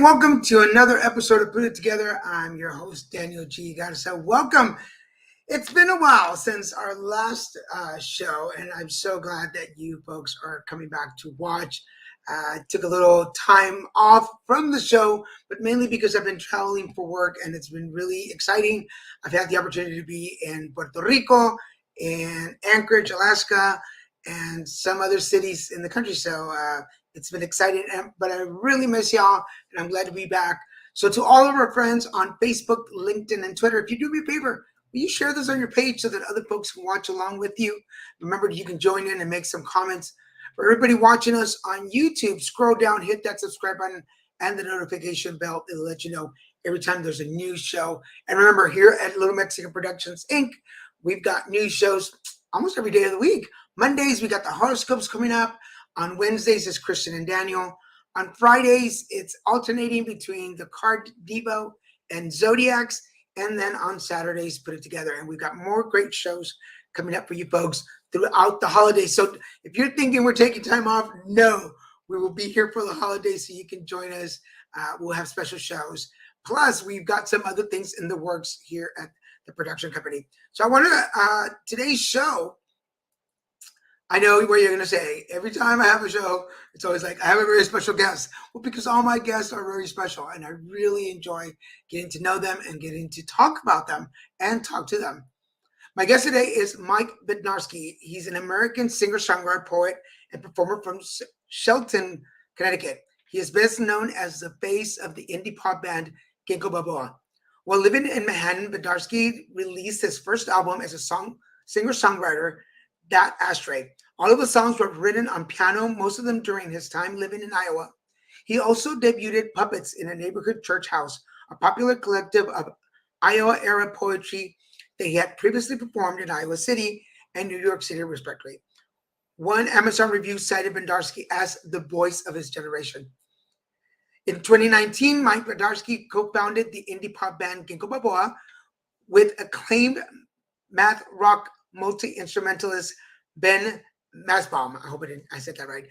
welcome to another episode of Put It Together. I'm your host, Daniel G. Gotta say, welcome. It's been a while since our last show, and I'm so glad that you folks are coming back to watch. I took a little time off from the show, but mainly because I've been traveling for work, and it's been really exciting. I've had the opportunity to be in Puerto Rico, in Anchorage, Alaska, and some other cities in the country. So it's been exciting, but I really miss y'all, and I'm glad to be back. So to all of our friends on Facebook, LinkedIn, and Twitter, if you do me a favor, will you share this on your page so that other folks can watch along with you? Remember, you can join in and make some comments. For everybody watching us on YouTube, scroll down, hit that subscribe button and the notification bell. It'll let you know every time there's a new show. And remember, here at Little Mexican Productions, Inc., we've got new shows almost every day of the week. Mondays, we got the horoscopes coming up. On Wednesdays, it's Christian and Daniel. On Fridays, it's alternating between the Card Devo and Zodiacs. And then on Saturdays, Put It Together. And we've got more great shows coming up for you folks throughout the holidays. So if you're thinking we're taking time off, no, we will be here for the holidays so you can join us. We'll have special shows. Plus, we've got some other things in the works here at the production company. So I want to, today's show, I know what you're going to say. Every time I have a show, it's always like, I have a very special guest. Well, because all my guests are very special, and I really enjoy getting to know them and getting to talk about them and talk to them. My guest today is Mike Bednarsky. He's an American singer-songwriter, poet, and performer from Shelton, Connecticut. He is best known as the face of the indie pop band Ginkgo Balboa. While living in Manhattan, Bednarsky released his first album as a singer-songwriter, That Ashtray. All of the songs were written on piano, most of them during his time living in Iowa. He also debuted Puppets in a Neighborhood Church House, a popular collective of Iowa-era poetry that he had previously performed in Iowa City and New York City, respectively. One Amazon review cited Bednarsky as the voice of his generation. In 2019, Mike Bednarsky co-founded the indie pop band Ginkgo Balboa with acclaimed math rock multi-instrumentalist Ben Masbaum. I hope I said that right.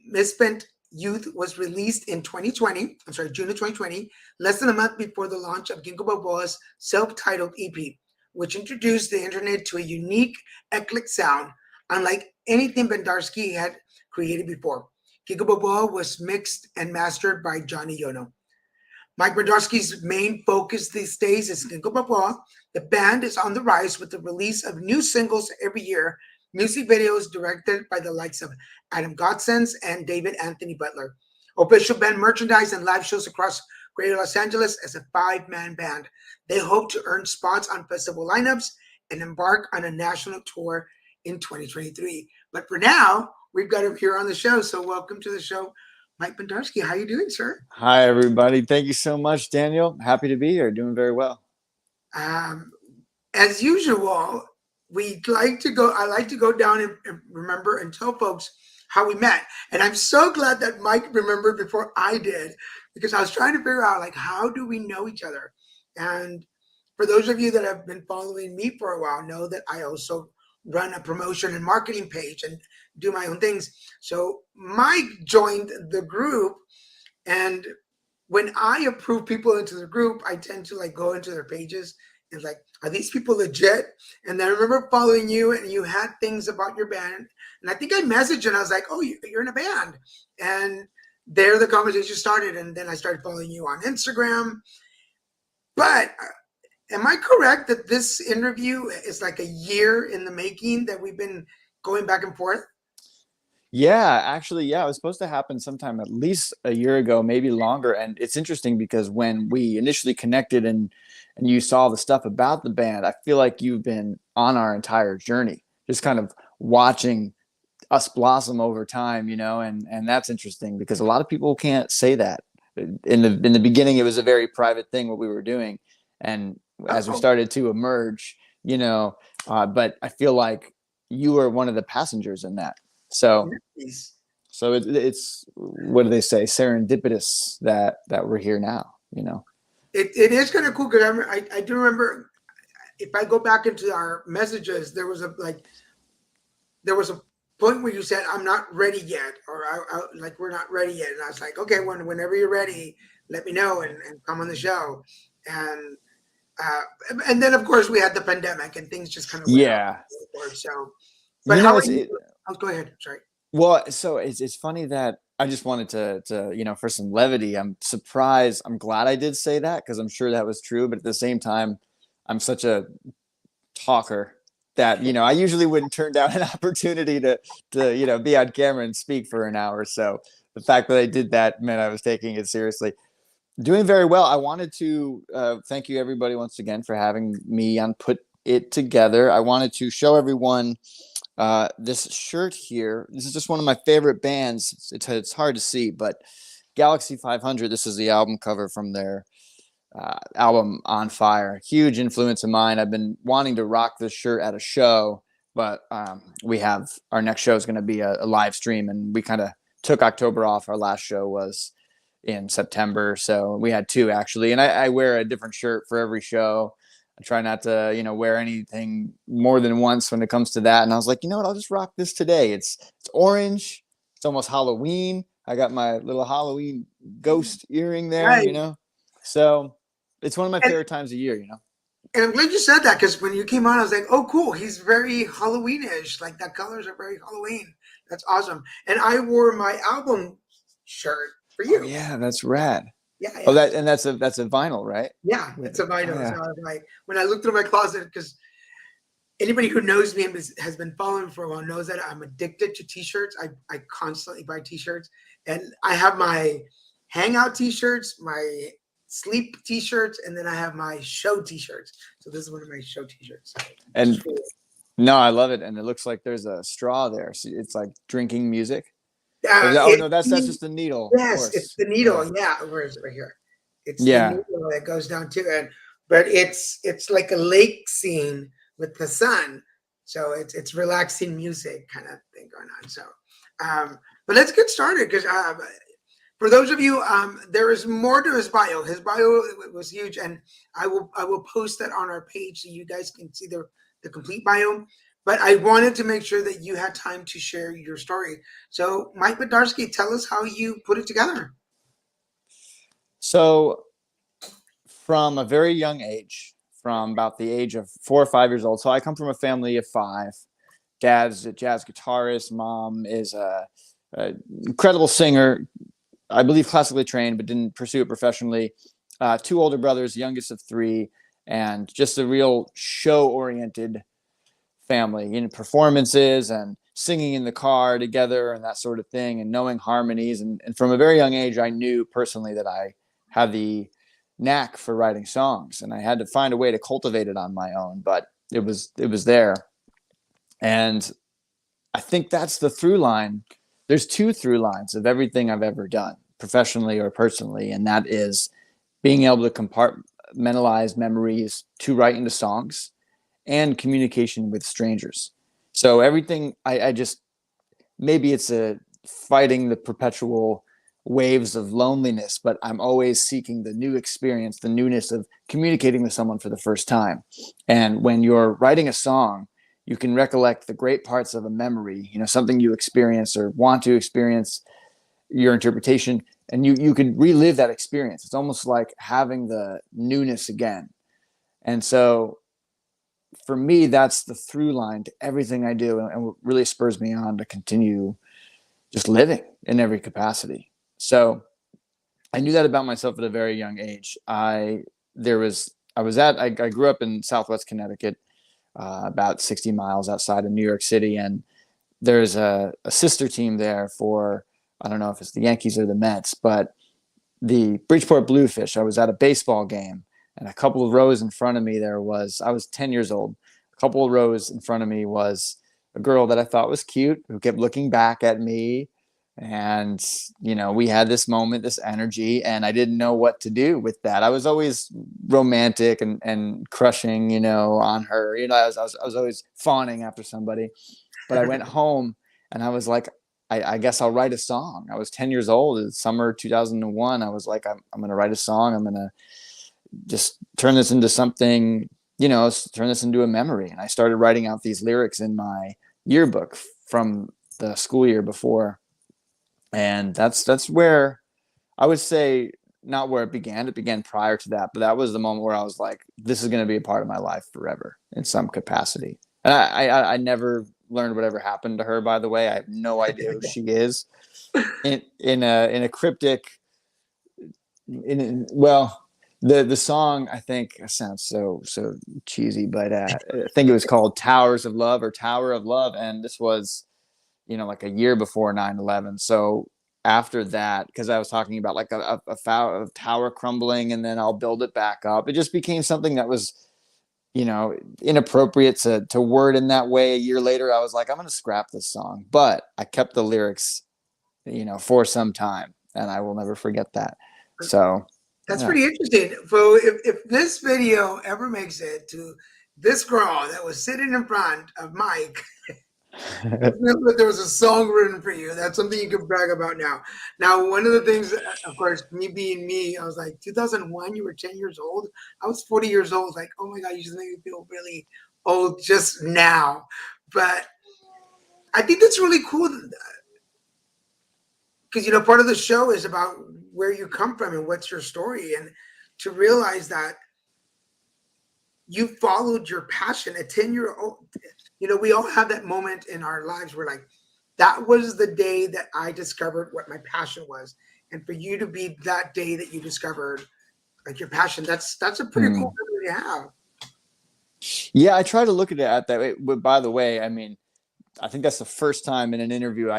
Misspent Youth was released in June of 2020, less than a month before the launch of Ginkgo Balboa's self-titled EP, which introduced the internet to a unique, eclectic sound, unlike anything Bednarsky had created before. Ginkgo Balboa was mixed and mastered by Johnny Yono. Mike Bednarsky's main focus these days is Ginkgo Balboa. The band is on the rise with the release of new singles every year, music videos directed by the likes of Adam Godsons and David Anthony Butler, official band merchandise, and live shows across Greater Los Angeles as a 5-man band. They hope to earn spots on festival lineups and embark on a national tour in 2023. But for now, we've got him here on the show. So welcome to the show, Mike Bednarsky. How are you doing, sir? Hi, everybody. Thank you so much, Daniel. Happy to be here. Doing very well. As usual, I like to go down and remember and tell folks how we met. And I'm so glad that Mike remembered before I did, because I was trying to figure out, like, how do we know each other? And for those of you that have been following me for a while know that I also run a promotion and marketing page and do my own things. So Mike joined the group, and when I approve people into the group, I tend to like go into their pages and like, are these people legit? And then I remember following you, and you had things about your band. And I think I messaged you and I was like, oh, you're in a band. And there the conversation started. And then I started following you on Instagram. But am I correct that this interview is like a year in the making, that we've been going back and forth? Yeah, actually, yeah, it was supposed to happen sometime at least a year ago, maybe longer. And it's interesting because when we initially connected and you saw the stuff about the band, I feel like you've been on our entire journey, just kind of watching us blossom over time, and that's interesting because a lot of people can't say that. In the beginning, it was a very private thing what we were doing, and as we started to emerge, but I feel like you are one of the passengers in that. So it's what do they say? Serendipitous that we're here now. It is kind of cool because I do remember, if I go back into our messages, there was a point where you said, "I'm not ready yet," or like we're not ready yet, and I was like, "Okay, whenever you're ready, let me know and come on the show." And uh, and then of course we had the pandemic and things just kind of went out. Yeah. So, but You how know, are you? Oh, go ahead. Sorry. well, so it's funny that I just wanted to for some levity. I'm surprised. I'm glad I did say that because I'm sure that was true. But at the same time, I'm such a talker that I usually wouldn't turn down an opportunity to be on camera and speak for an hour. So the fact that I did that meant I was taking it seriously. Doing very well. I wanted to thank you everybody once again for having me on Put It Together. I wanted to show everyone this shirt here. This is just one of my favorite bands. It's hard to see, but Galaxy 500. This is the album cover from their album On Fire. Huge influence of mine. I've been wanting to rock this shirt at a show, but we have our next show is going to be a live stream, and we kind of took October off. Our last show was in September, so we had two actually, and I wear a different shirt for every show. I try not to wear anything more than once when it comes to that, and I was like, you know what, I'll just rock this today. It's orange, it's almost Halloween. I got my little Halloween ghost earring there, Right. so it's one of my And, favorite times of year. and I'm glad you said that because when you came on, I was like, "Oh, cool! He's very Halloweenish. Like that colors are very Halloween. That's awesome." And I wore my album shirt for Oh you. yeah, that's rad. Yeah, Oh, yeah. that's a vinyl, right? Yeah, it's a Oh vinyl. So yeah. I was like, when I looked through my closet, because anybody who knows me and has been following for a while knows that I'm addicted to t-shirts. I constantly buy t-shirts, and I have my hangout t-shirts, my sleep t-shirts, and then I have my show t-shirts. So this is one of my show t-shirts. And no, I love it, and it looks like there's a straw there, so it's like drinking music. Oh no, that's just the needle, of yes, it's course. the Yeah, needle. Yeah, where is it? Right here. It's the yeah, needle that goes down to it, but it's like a lake scene with the sun, so it's relaxing music kind of thing going on. So, but let's get started because for those of you, there is more to his bio. His bio was huge, and I will post that on our page so you guys can see the complete bio. But I wanted to make sure that you had time to share your story. So, Mike Bednarsky, tell us how you put it together. So from a very young age, from about the age of 4 or 5 years old. So I come from a family of five. Dad's a jazz guitarist. Mom is a incredible singer. I believe classically trained, but didn't pursue it professionally. Two older brothers, youngest of three, and just a real show-oriented family, performances and singing in the car together and that sort of thing, and knowing harmonies. And from a very young age, I knew personally that I had the knack for writing songs, and I had to find a way to cultivate it on my own, but it was there. And I think that's the through line. There's two through lines of everything I've ever done, professionally or personally, and that is being able to compartmentalize memories to write into songs and communication with strangers. So everything I just, maybe it's a fighting the perpetual waves of loneliness, but I'm always seeking the new experience, the newness of communicating with someone for the first time. And when you're writing a song, you can recollect the great parts of a memory, something you experience or want to experience, your interpretation, and you could relive that experience. It's almost like having the newness again. And so for me, that's the through line to everything I do, and what really spurs me on to continue just living in every capacity. So I knew that about myself at a very young age. I grew up in Southwest Connecticut, about 60 miles outside of New York City, and there's a sister team there for, I don't know if it's the Yankees or the Mets, but the Bridgeport Bluefish. I was at a baseball game, and a couple of rows in front of me, I was 10 years old. A couple of rows in front of me was a girl that I thought was cute who kept looking back at me. And, we had this moment, this energy, and I didn't know what to do with that. I was always romantic and crushing, on her. I was always fawning after somebody. But I went home and I was like, I guess I'll write a song. I was 10 years old. It's summer 2001. I was like, I'm going to write a song. I'm going to just turn this into something, turn this into a memory. And I started writing out these lyrics in my yearbook from the school year before. And that's where I would say, not where it began. It began prior to that, but that was the moment where I was like, this is going to be a part of my life forever in some capacity. And I never learned whatever happened to her, by the way. I have no idea who she is. In a cryptic, well, the song, I think, sounds so cheesy, but I think it was called Towers of Love or Tower of Love, and this was, like a year before 9/11. So after that, because I was talking about like a tower crumbling and then I'll build it back up, it just became something that was, inappropriate to word in that way. A year later, I was like, I'm going to scrap this song, but I kept the lyrics, for some time, and I will never forget that. So That's yeah. pretty interesting. So if this video ever makes it to this girl that was sitting in front of Mike, there was a song written for you. That's something you can brag about now. Now, one of the things, of course, me being me, I was like, 2001, you were 10 years old. I was 40 years old. Like, oh my God, you just make me feel really old just now. But I think that's really cool because, part of the show is about where you come from and what's your story. And to realize that you followed your passion at 10-year-old. We all have that moment in our lives where like, that was the day that I discovered what my passion was. And for you to be that day that you discovered like your passion, that's a pretty cool memory to have. Yeah, I try to look at it that way. But by the way, I mean, I think that's the first time in an interview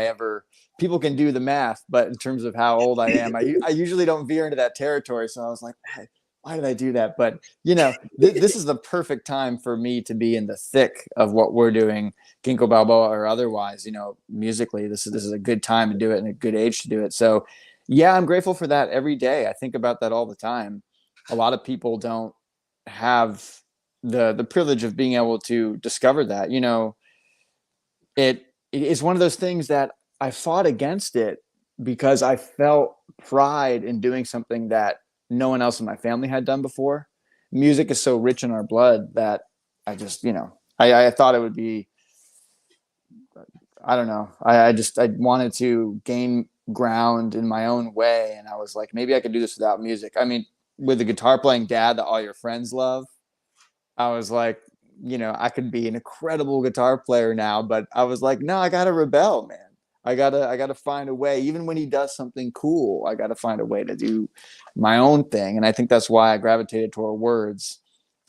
people can do the math, but in terms of how old I am, I usually don't veer into that territory. So I was like, why did I do that? But, this is the perfect time for me to be in the thick of what we're doing, Ginkgo Balboa or otherwise, musically. This is a good time to do it and a good age to do it. So, yeah, I'm grateful for that every day. I think about that all the time. A lot of people don't have the privilege of being able to discover that. It is one of those things that I fought against it because I felt pride in doing something that no one else in my family had done before. Music is so rich in our blood that I just, I thought it would be, I don't know. I wanted to gain ground in my own way. And I was like, maybe I could do this without music. I mean, with the guitar playing dad that all your friends love, I was like, I could be an incredible guitar player now, but I was like, no, I gotta rebel, man. I gotta find a way. Even when he does something cool, I gotta find a way to do my own thing. And I think that's why I gravitated toward words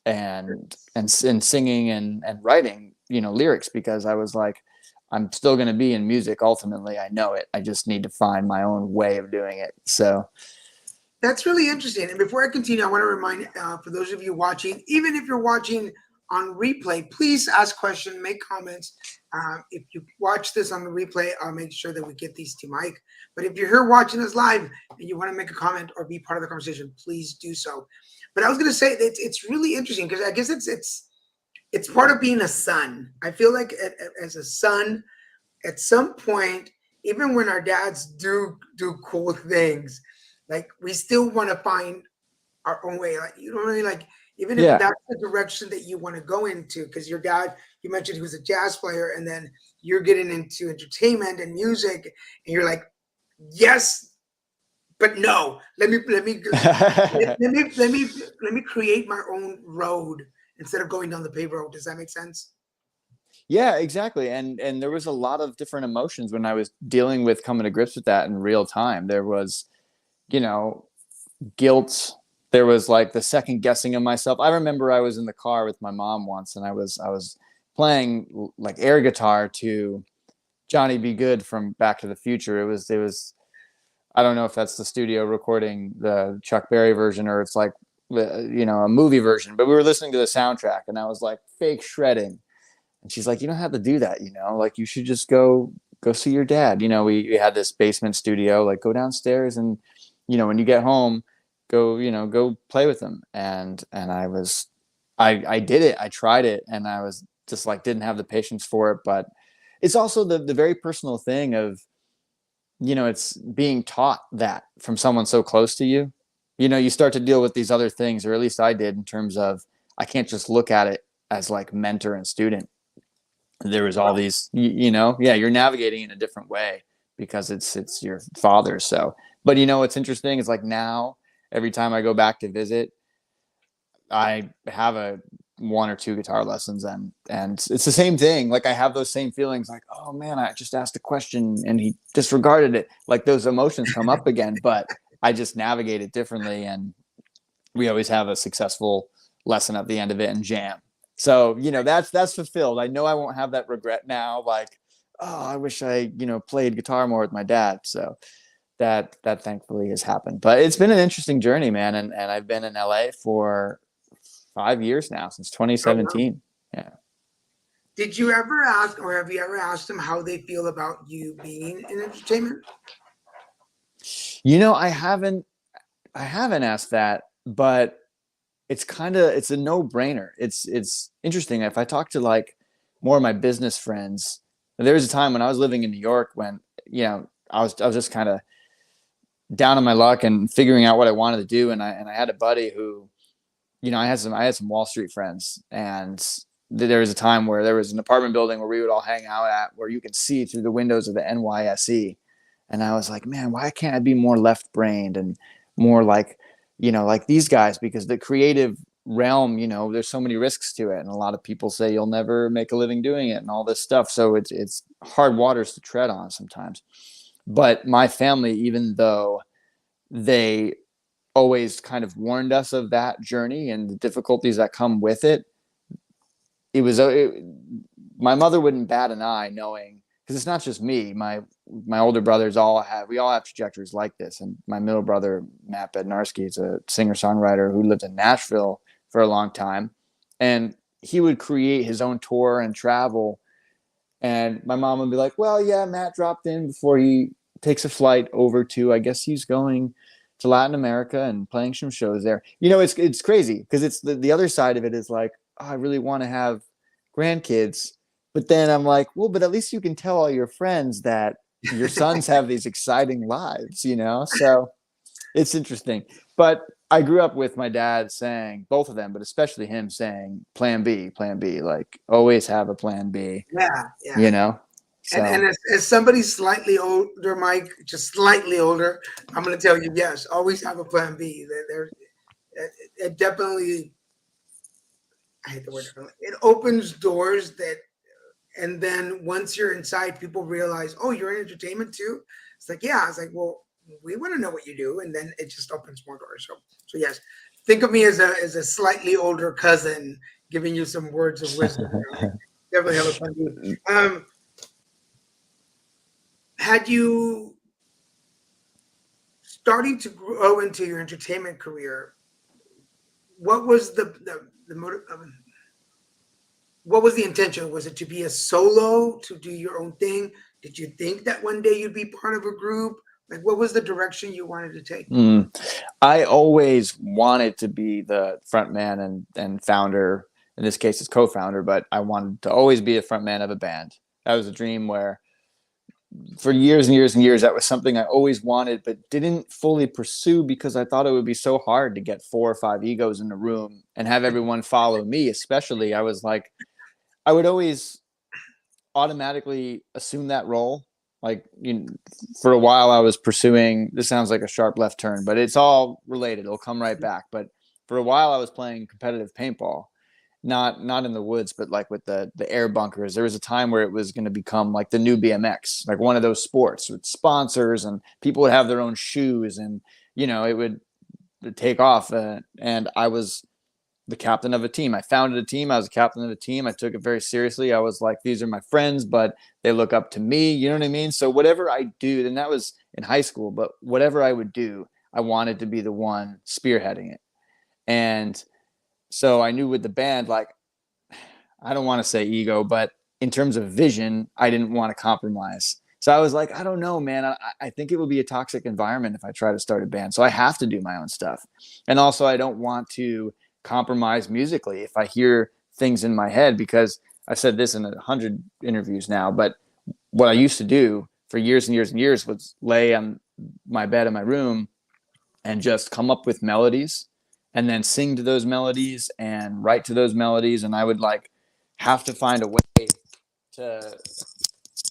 and singing and writing, lyrics, because I was like, I'm still gonna be in music ultimately. I know it. I just need to find my own way of doing it. So That's really interesting. And before I continue, I want to remind for those of you watching, even if you're watching on replay, please ask questions, make comments. If you watch this on the replay, I'll make sure that we get these to Mike. But if you're here watching us live and you want to make a comment or be part of the conversation, please do so. But I was going to say that it's really interesting because I guess it's part of being a son. I feel like as a son, at some point, even when our dads do cool things, like we still want to find our own way. Like you don't really like, even if that's the direction that you want to go into, because your dad, you mentioned he was a jazz player, and then you're getting into entertainment and music, and you're like, yes, but no. Let me create my own road instead of going down the paved road. Does that make sense? Yeah, exactly. And there was a lot of different emotions when I was dealing with coming to grips with that in real time. There was, guilt. There was like the second guessing of myself. I remember I was in the car with my mom once, and I was playing like air guitar to Johnny Be Good from Back to the Future. It was I don't know if that's the studio recording, the Chuck Berry version, or it's like a movie version, but we were listening to the soundtrack, and I was like fake shredding. And she's like, you don't have to do that, like you should just go see your dad. We had this basement studio, like go downstairs and, when you get home, go play with him. And I did it. I tried it, and I was just like, didn't have the patience for it. But it's also the very personal thing of, it's being taught that from someone so close to you. You start to deal with these other things, or at least I did, in terms of, I can't just look at it as like mentor and student. there was all these, yeah, you're navigating in a different way because it's your father. So, but what's interesting is like now, every time I go back to visit, I have a one or two guitar lessons, and it's the same thing. Like I have those same feelings like, oh man, I just asked a question and he disregarded it. Like those emotions come up again, but I just navigate it differently. And we always have a successful lesson at the end of it and jam. So, that's fulfilled. I know I won't have that regret now. Like, oh, I wish I, played guitar more with my dad. So that thankfully has happened, but it's been an interesting journey, man. And I've been in LA for 5 years now, since Oh, wow. 2017. Yeah. Did you ever ask, or have you ever asked them how they feel about you being in entertainment? I haven't asked that, but it's a no-brainer. It's interesting. If I talk to like more of my business friends, there was a time when I was living in New York when, I was just kind of down on my luck and figuring out what I wanted to do. And I had a buddy who, I had some Wall Street friends, and there was a time where there was an apartment building where we would all hang out at, where you could see through the windows of the NYSE. And I was like, man, why can't I be more left brained and more like, like these guys? Because the creative realm, there's so many risks to it. And a lot of people say you'll never make a living doing it and all this stuff. So it's hard waters to tread on sometimes. But my family, even though they always kind of warned us of that journey and the difficulties that come with it, my mother wouldn't bat an eye, knowing, because it's not just me. My older brothers we all have trajectories like this. And my middle brother, Matt Bednarsky, is a singer-songwriter who lived in Nashville for a long time. And he would create his own tour and travel. And my mom would be like, well, yeah, Matt dropped in before he takes a flight over to, I guess he's going to Latin America and playing some shows there. It's crazy because it's the other side of it is like, oh, I really want to have grandkids. But then I'm like, well, but at least you can tell all your friends that your sons have these exciting lives, So it's interesting. But I grew up with my dad saying, both of them, but especially him saying, plan B, like always have a plan B, Yeah, yeah. you know? So, And as somebody slightly older, Mike, just slightly older, I'm going to tell you, yes, always have a plan B. It definitely, I hate the word, it opens doors that, and then once you're inside, people realize, oh, you're in entertainment too. It's like, yeah. I was like, well, we want to know what you do, and then it just opens more doors. So yes, think of me as a slightly older cousin giving you some words of wisdom. Definitely have a plan B. Had you starting to grow into your entertainment career? What was the motive? What was the intention? Was it to be a solo, to do your own thing? Did you think that one day you'd be part of a group? Like, what was the direction you wanted to take? I always wanted to be the front man and founder. In this case, it's co-founder, but I wanted to always be a front man of a band. That was a dream where, for years and years and years, that was something I always wanted, but didn't fully pursue because I thought it would be so hard to get 4 or 5 egos in the room and have everyone follow me. Especially, I was like, I would always automatically assume that role. Like, for a while I was pursuing, this sounds like a sharp left turn, but it's all related. It'll come right back. But for a while I was playing competitive paintball, not in the woods, but like with the air bunkers. There was a time where it was going to become like the new BMX, like one of those sports with sponsors, and people would have their own shoes, and it would take off. And I was the captain of a team. I founded a team. I was a captain of a team. I took it very seriously. I was like, these are my friends, but they look up to me. You know what I mean? So whatever I do, and that was in high school, but whatever I would do, I wanted to be the one spearheading it. And so I knew with the band, like, I don't want to say ego, but in terms of vision, I didn't want to compromise. So I was like, I don't know, man. I think it would be a toxic environment if I try to start a band. So I have to do my own stuff. And also, I don't want to compromise musically if I hear things in my head, because I've said this in 100 interviews now, but what I used to do for years and years and years was lay on my bed in my room and just come up with melodies and then sing to those melodies and write to those melodies. And I would like have to find a way to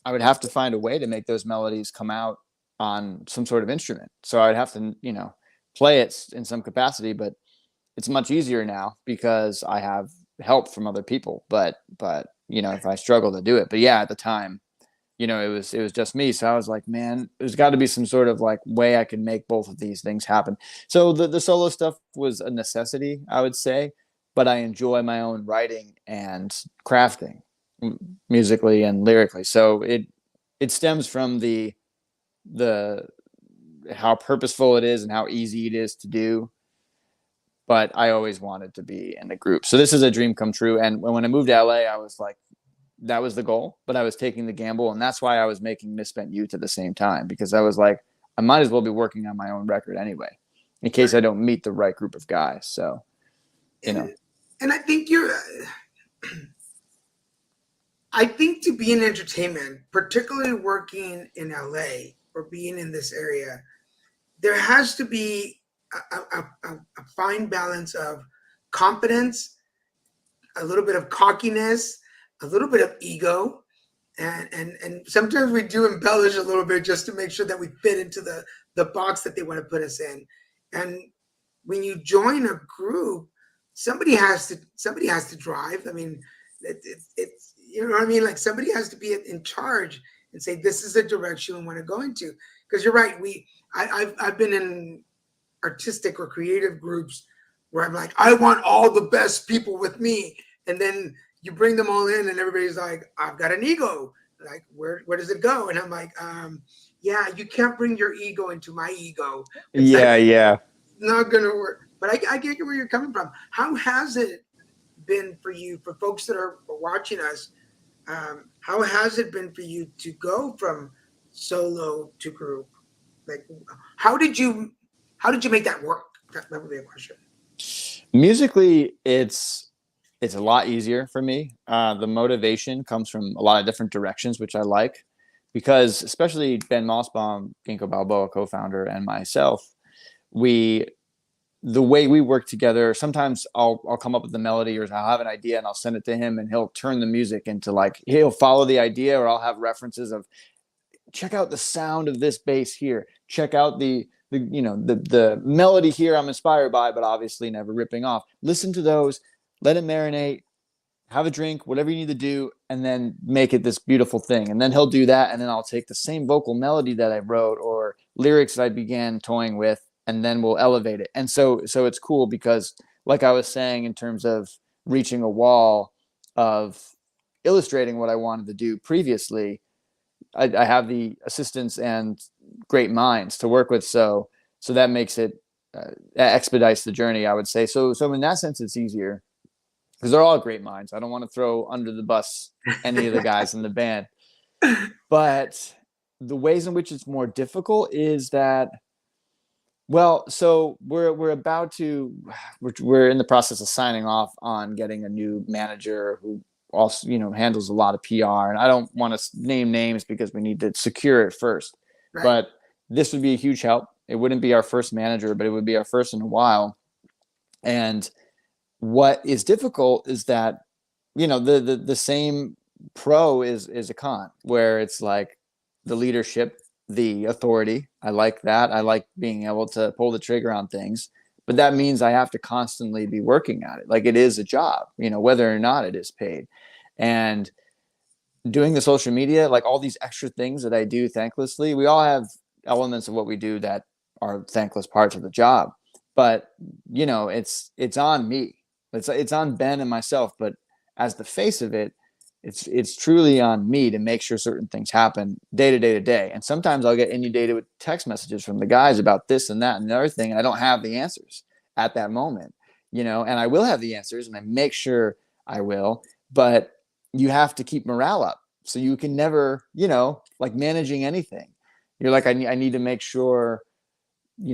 I would have to find a way to make those melodies come out on some sort of instrument. So I'd have to, play it in some capacity, but it's much easier now because I have help from other people. But if I struggle to do it, but yeah, at the time, it was just me. So I was like, man, there's got to be some sort of like way I can make both of these things happen. So the solo stuff was a necessity, I would say, but I enjoy my own writing and crafting musically and lyrically. So it stems from the how purposeful it is and how easy it is to do. But I always wanted to be in a group. So this is a dream come true. And when I moved to LA, I was like, that was the goal, but I was taking the gamble. And that's why I was making Misspent Youth at the same time, because I was like, I might as well be working on my own record anyway, in case I don't meet the right group of guys. So, And I think I think to be in entertainment, particularly working in LA or being in this area, there has to be a fine balance of confidence, a little bit of cockiness, a little bit of ego, and sometimes we do embellish a little bit just to make sure that we fit into the box that they want to put us in. And when you join a group, somebody has to drive. I mean, it's you know what I mean? Like somebody has to be in charge and say, this is the direction we want to go into. Because you're right. I've been in artistic or creative groups where I'm like, I want all the best people with me. And then you bring them all in and everybody's like, I've got an ego. Like, where does it go? And I'm like, yeah, you can't bring your ego into my ego. It's not going to work. But I get where you're coming from. How has it been for you, for folks that are watching us? How has it been for you to go from solo to group? Like, how did you make that work? That would be a question. Musically, it's a lot easier for me. The motivation comes from a lot of different directions, which I like, because especially Ben Masbaum, Ginkgo Balboa co-founder, and myself, the way we work together, sometimes I'll come up with the melody or I'll have an idea and I'll send it to him and he'll turn the music into like, he'll follow the idea, or I'll have references of, check out the sound of this bass here. Check out the melody here I'm inspired by, but obviously never ripping off. Listen to those, let it marinate, have a drink, whatever you need to do, and then make it this beautiful thing. And then he'll do that. And then I'll take the same vocal melody that I wrote or lyrics that I began toying with, and then we'll elevate it. And so it's cool because, like I was saying, in terms of reaching a wall of illustrating what I wanted to do previously, I have the assistants and great minds to work with. So that makes it expedites the journey, I would say. So in that sense, it's easier because they're all great minds. I don't want to throw under the bus any of the guys in the band, but the ways in which it's more difficult is that, well, so we're in the process of signing off on getting a new manager who also, handles a lot of PR. And I don't want to name names because we need to secure it first. Right. But this would be a huge help. It wouldn't be our first manager, but it would be our first in a while. And what is difficult is that, the same pro is a con, where it's like the leadership, the authority. I like that. I like being able to pull the trigger on things, but that means I have to constantly be working at it. Like it is a job, whether or not it is paid. And doing the social media, like all these extra things that I do thanklessly, we all have elements of what we do that are thankless parts of the job, but it's on me. It's on Ben and myself, but as the face of it, it's truly on me to make sure certain things happen day to day to day. And sometimes I'll get inundated with text messages from the guys about this and that and the other thing, and I don't have the answers at that moment, and I will have the answers and I make sure I will, but you have to keep morale up. So you can never, like managing anything. You're like, I need to make sure,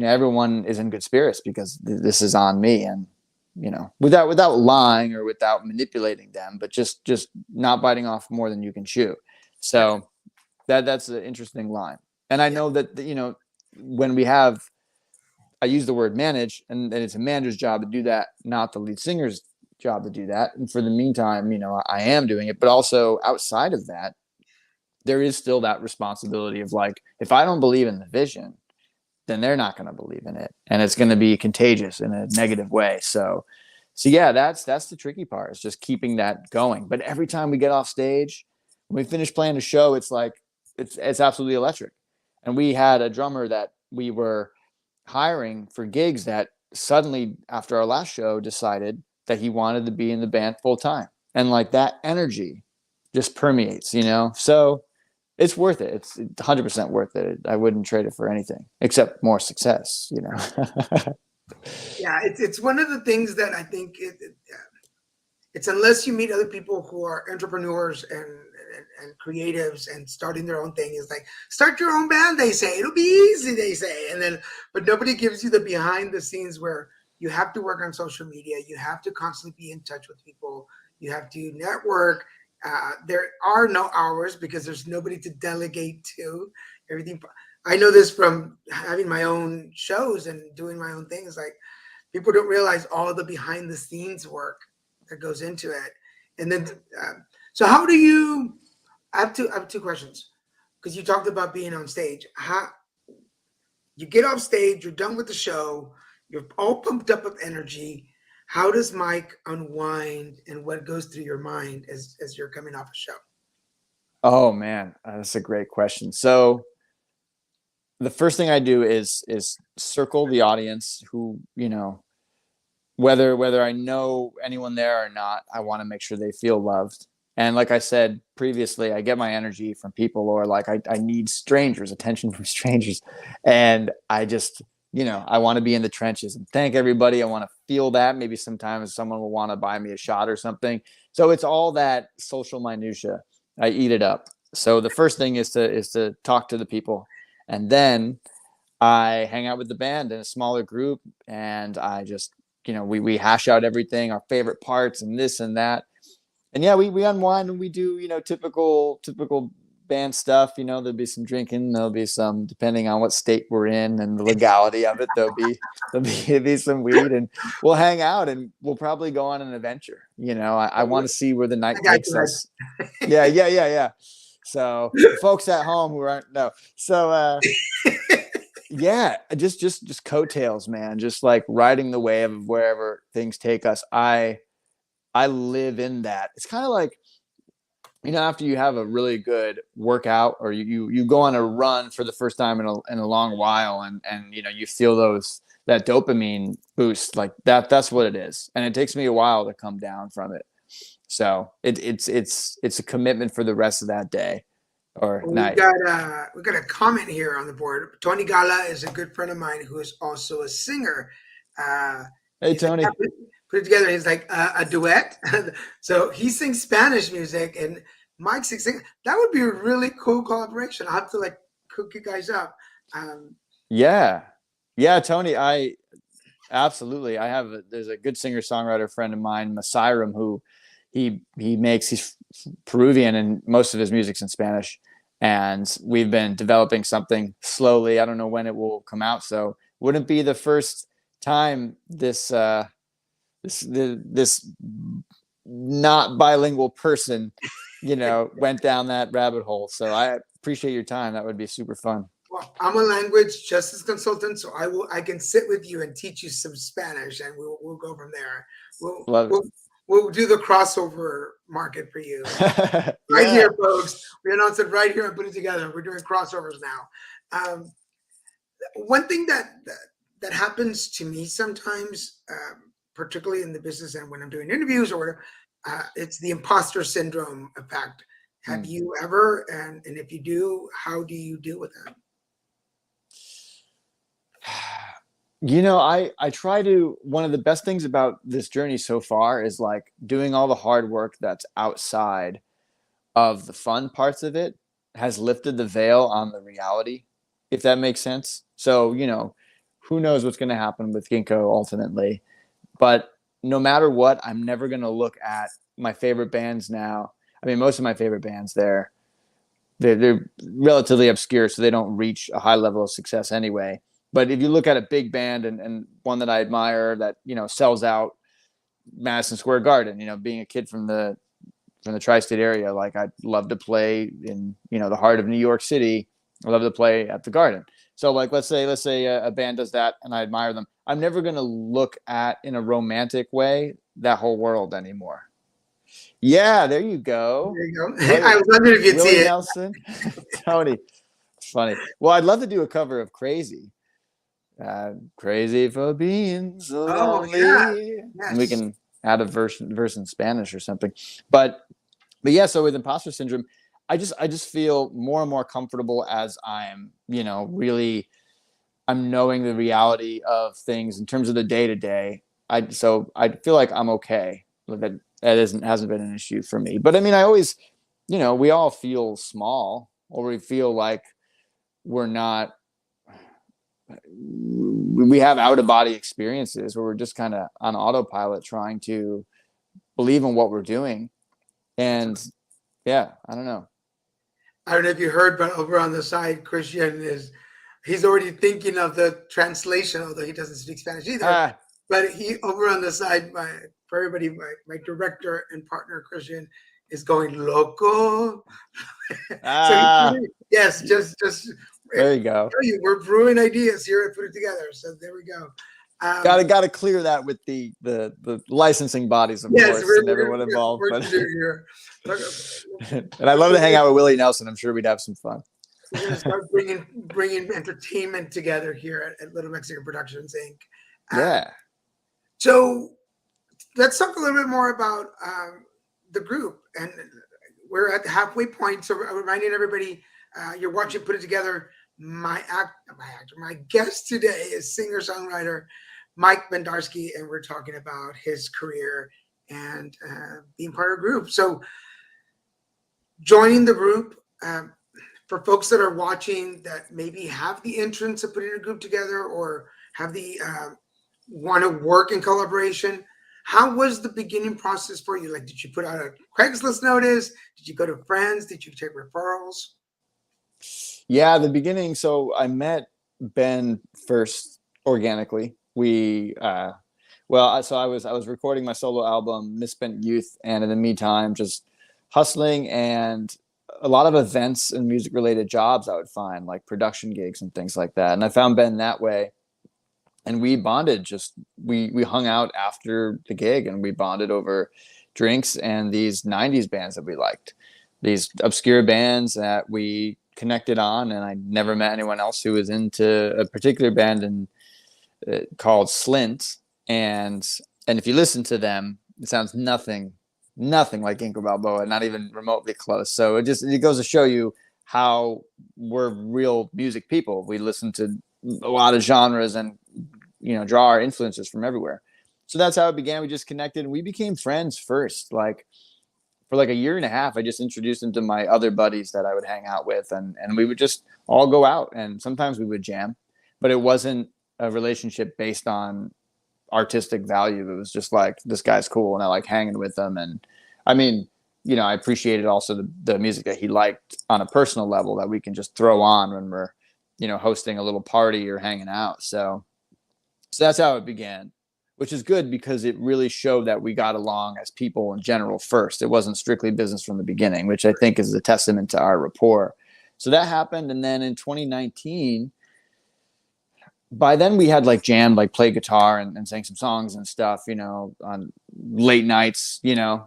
everyone is in good spirits because this is on me. And, without lying or without manipulating them, but just not biting off more than you can chew. So that's an interesting line. And I know that, when I use the word manage, and it's a manager's job to do that, not the lead singer's job to do that. And for the meantime, I am doing it. But also outside of that, there is still that responsibility of like, if I don't believe in the vision, then they're not going to believe in it, and it's going to be contagious in a negative way. So yeah, that's the tricky part, is just keeping that going. But every time we get off stage, when we finish playing a show, it's like it's absolutely electric. And we had a drummer that we were hiring for gigs that suddenly after our last show decided that he wanted to be in the band full time, and like that energy just permeates, So it's worth it. It's 100% worth it. I wouldn't trade it for anything except more success. Yeah, it's one of the things that I think it's unless you meet other people who are entrepreneurs and creatives and starting their own thing, is like, start your own band, they say. It'll be easy, they say. And then, but nobody gives you the behind the scenes where you have to work on social media. You have to constantly be in touch with people. You have to network. There are no hours because there's nobody to delegate to. Everything. I know this from having my own shows and doing my own things. Like, people don't realize all of the behind the scenes work that goes into it. And then, so how do you? I have two questions, because you talked about being on stage. How you get off stage, you're done with the show, you're all pumped up with energy. How does Mike unwind, and what goes through your mind as you're coming off a show? Oh man, that's a great question. So the first thing I do is circle the audience, who, whether I know anyone there or not, I want to make sure they feel loved. And like I said previously, I get my energy from people, or like I need strangers, attention from strangers. And I just, I want to be in the trenches and thank everybody. I want to feel that. Maybe sometimes someone will want to buy me a shot or something. So it's all that social minutia. I eat it up. So the first thing is to talk to the people. And then I hang out with the band in a smaller group, and I just, we hash out everything, our favorite parts and this and that. And yeah, we unwind, and we do, typical band stuff. There'll be some drinking, there'll be some, depending on what state we're in and the legality of it, there'll be some weed, and we'll hang out, and we'll probably go on an adventure. I want to see where the night takes us. Yeah. So folks at home who aren't, no. So yeah, just coattails, man. Just like riding the wave of wherever things take us. I live in that. It's kind of like, after you have a really good workout, or you go on a run for the first time in a long while, and you feel that dopamine boost, like that's what it is. And it takes me a while to come down from it. So it's a commitment for the rest of that day or night. We got a comment here on the board. Tony Gala is a good friend of mine who is also a singer. Hey, Tony. Like, put it together. He's like a duet. So he sings Spanish music, and Mike sings. That would be a really cool collaboration. I'll have to like cook you guys up. Yeah, Tony. Absolutely. There's a good singer-songwriter friend of mine, Masbaum, who he's Peruvian, and most of his music's in Spanish. And we've been developing something slowly. I don't know when it will come out. So wouldn't be the first time this not bilingual person, went down that rabbit hole. So I appreciate your time. That would be super fun. Well, I'm a language justice consultant, so I can sit with you and teach you some Spanish, and we'll go from there. We'll do the crossover market for you. Right here, folks. We announced it right here and put it together. We're doing crossovers now. One thing that happens to me sometimes, particularly in the business and when I'm doing interviews or whatever, it's the imposter syndrome effect. Have you ever, and if you do, how do you deal with that? I try to, one of the best things about this journey so far is like doing all the hard work that's outside of the fun parts of it has lifted the veil on the reality, if that makes sense. So, who knows what's going to happen with Ginkgo ultimately, but no matter what, I'm never going to look at my favorite bands now. I mean, most of my favorite bands, they're relatively obscure, so they don't reach a high level of success anyway. But if you look at a big band and one that I admire that, sells out Madison Square Garden. Being a kid from the tri-state area, like I'd love to play in the heart of New York City. I love to play at the Garden. So like let's say a band does that and I admire them. I'm never going to look at in a romantic way that whole world anymore. Yeah, there you go. There you go. Love I it. was wondering if you'd see Willie it. Nelson, Tony. Funny. Well, I'd love to do a cover of Crazy. Crazy for being so Oh lonely. yeah, And we yes. can add a verse in Spanish or something. But yeah, so with imposter syndrome, I just feel more and more comfortable as I'm, I'm knowing the reality of things in terms of the day to day. I feel like I'm okay. That hasn't been an issue for me. But I mean, I always, we all feel small, or we feel like we're not. We have out of body experiences where we're just kind of on autopilot, trying to believe in what we're doing. And yeah, I don't know. I don't know if you heard, but over on the side, he's already thinking of the translation, although he doesn't speak Spanish either. But he over on the side, for everybody, my director and partner Christian is going loco. So yes, just there you go. We're brewing ideas here and put it together. So there we go. Got to clear that with the licensing bodies, of course, and everyone involved. But and I love to hang out with Willie Nelson. I'm sure we'd have some fun. We're going to start bringing entertainment together here at Little Mexican Productions Inc. Yeah. So let's talk a little bit more about the group, and we're at the halfway point. So reminding everybody, you're watching Put It Together. My guest today is singer-songwriter Mike Bednarsky, and we're talking about his career and being part of a group. So joining the group, for folks that are watching that maybe have the entrance of putting a group together or have the want to work in collaboration, how was the beginning process for you? Like, did you put out a Craigslist notice? Did you go to friends? Did you take referrals? Yeah, the beginning. So I met Ben first organically. So I was recording my solo album, Misspent Youth, and in the meantime, just hustling and a lot of events and music related jobs I would find, like production gigs and things like that. And I found Ben that way. And we bonded, we hung out after the gig and we bonded over drinks and these 90s bands that we liked, these obscure bands that we connected on. And I never met anyone else who was into a particular band called Slint. And if you listen to them, it sounds nothing like Ginkgo Balboa, not even remotely close. So it goes to show you how we're real music people. We listen to a lot of genres and draw our influences from everywhere. So that's how it began. We just connected and we became friends first. Like for like a year and a half, I just introduced him to my other buddies that I would hang out with, and we would just all go out, and sometimes we would jam, but it wasn't a relationship based on artistic value. It was just like, this guy's cool and I like hanging with him. And I mean, I appreciated also the music that he liked on a personal level that we can just throw on when we're, hosting a little party or hanging out. So that's how it began, which is good because it really showed that we got along as people in general first. It wasn't strictly business from the beginning, which I think is a testament to our rapport. So that happened. And then in 2019, by then we had like jammed, like played guitar and sang some songs and stuff, on late nights,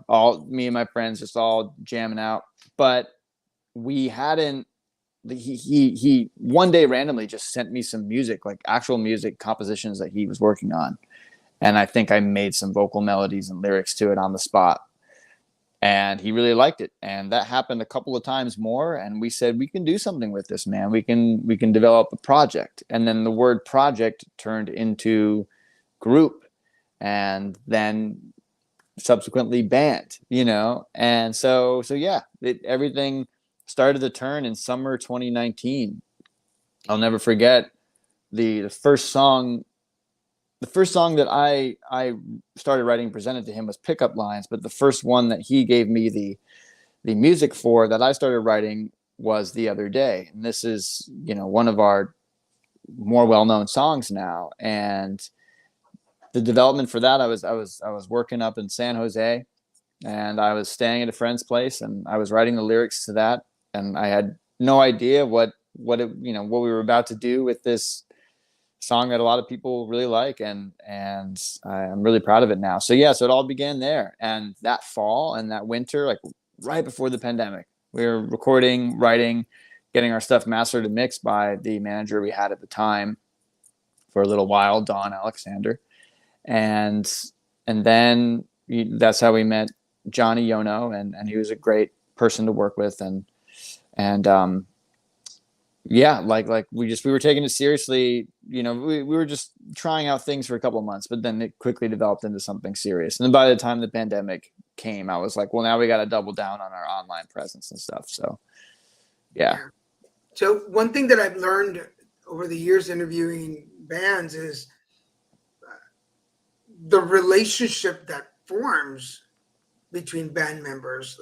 all me and my friends just all jamming out. But we hadn't, he one day randomly just sent me some music, like actual music compositions that he was working on. And I think I made some vocal melodies and lyrics to it on the spot. And he really liked it. And that happened a couple of times more. And we said, we can do something with this, man. We can develop a project. And then the word project turned into group and then subsequently band, And so yeah, everything started to turn in summer 2019. I'll never forget the first song that I started writing and presented to him was Pickup Lines, but the first one that he gave me the music for that I started writing was The Other Day. And this is, one of our more well-known songs now. And the development for that, I was working up in San Jose, and I was staying at a friend's place, and I was writing the lyrics to that, and I had no idea what what we were about to do with this song that a lot of people really like, and I'm really proud of it now. So yeah, so it all began there, and that fall and that winter, like right before the pandemic, we were recording, writing, getting our stuff mastered and mixed by the manager we had at the time for a little while, Don Alexander, and then that's how we met Johnny Yono, and he was a great person to work with, and yeah, like we were taking it seriously. We were just trying out things for a couple of months, but then it quickly developed into something serious. And then by the time the pandemic came, I was like, well, now we got to double down on our online presence and stuff. So yeah. So one thing that I've learned over the years interviewing bands is the relationship that forms between band members.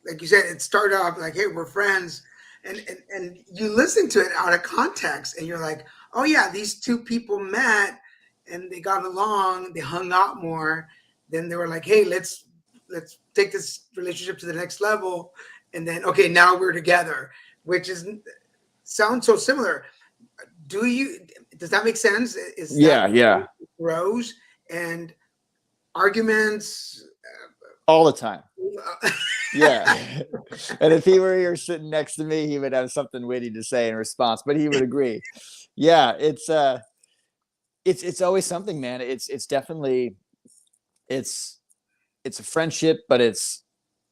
Like you said, it started off like, hey, we're friends. And you listen to it out of context, and you're like, oh yeah, these two people met and they got along, they hung out more. Then they were like, hey, let's take this relationship to the next level. And then, okay, now we're together, which sounds so similar. Does that make sense? Is that Yeah. grows and arguments all the time. Yeah. And if he were here sitting next to me, he would have something witty to say in response, but he would agree. Yeah, it's always something, man. It's definitely it's a friendship, but it's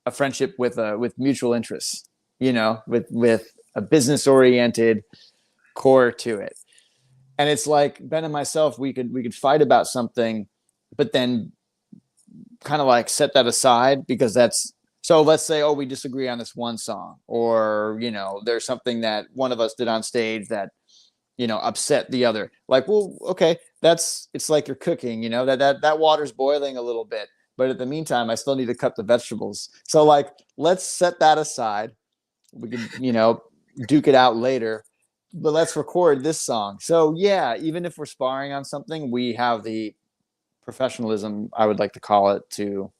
a friendship with mutual interests, with a business oriented core to it. And it's like Ben and myself, we could fight about something, but then kind of like set that aside, because that's, so let's say, oh, we disagree on this one song, or, there's something that one of us did on stage that, upset the other. Like, well, okay, it's like you're cooking, that water's boiling a little bit, but in the meantime, I still need to cut the vegetables. So like, let's set that aside. We can, duke it out later, but let's record this song. So yeah, even if we're sparring on something, we have the professionalism, I would like to call it, to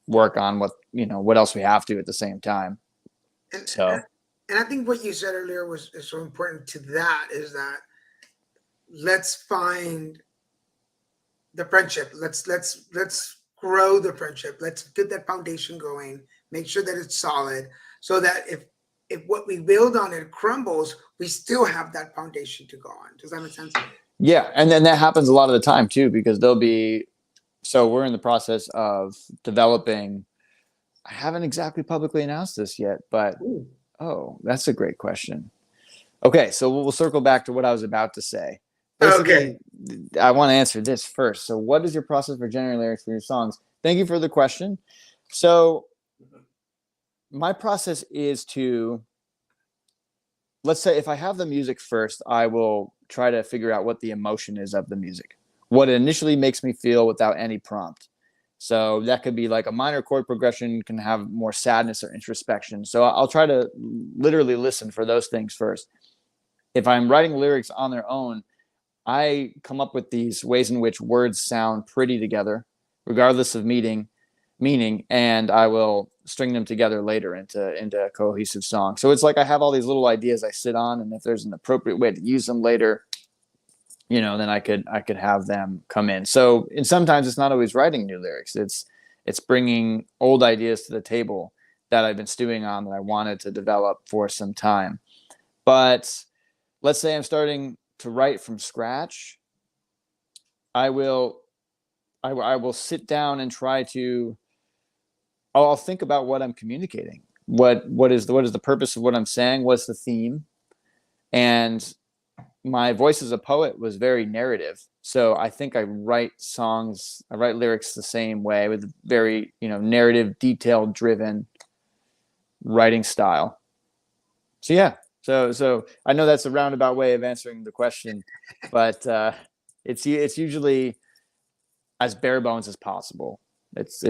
work on what else we have to at the same time. And I think what you said earlier is so important to that, is that let's find the friendship. Let's grow the friendship. Let's get that foundation going. Make sure that it's solid, so that if what we build on it crumbles, we still have that foundation to go on. Does that make sense? Yeah, and then that happens a lot of the time too, because so we're in the process of developing. I haven't exactly publicly announced this yet, but oh, that's a great question. Okay, so we'll circle back to what I was about to say. Basically, okay. I want to answer this first. So what is your process for generating lyrics for your songs? Thank you for the question. So my process is to, let's say if I have the music first, I will try to figure out what the emotion is of the music, what it initially makes me feel without any prompt. So that could be like a minor chord progression can have more sadness or introspection. So I'll try to literally listen for those things first. If I'm writing lyrics on their own, I come up with these ways in which words sound pretty together, regardless of meaning, and I will string them together later into a cohesive song. So it's like I have all these little ideas I sit on, and if there's an appropriate way to use them later, then I could have them come in. So, and sometimes it's not always writing new lyrics. It's bringing old ideas to the table that I've been stewing on, that I wanted to develop for some time. But let's say I'm starting to write from scratch. I will sit down and try to, I'll think about what I'm communicating. What is the purpose of what I'm saying? What's the theme? And my voice as a poet was very narrative. So I think I write lyrics the same way, with very, narrative, detail driven writing style. So yeah. So I know that's a roundabout way of answering the question, but it's usually as bare bones as possible. It's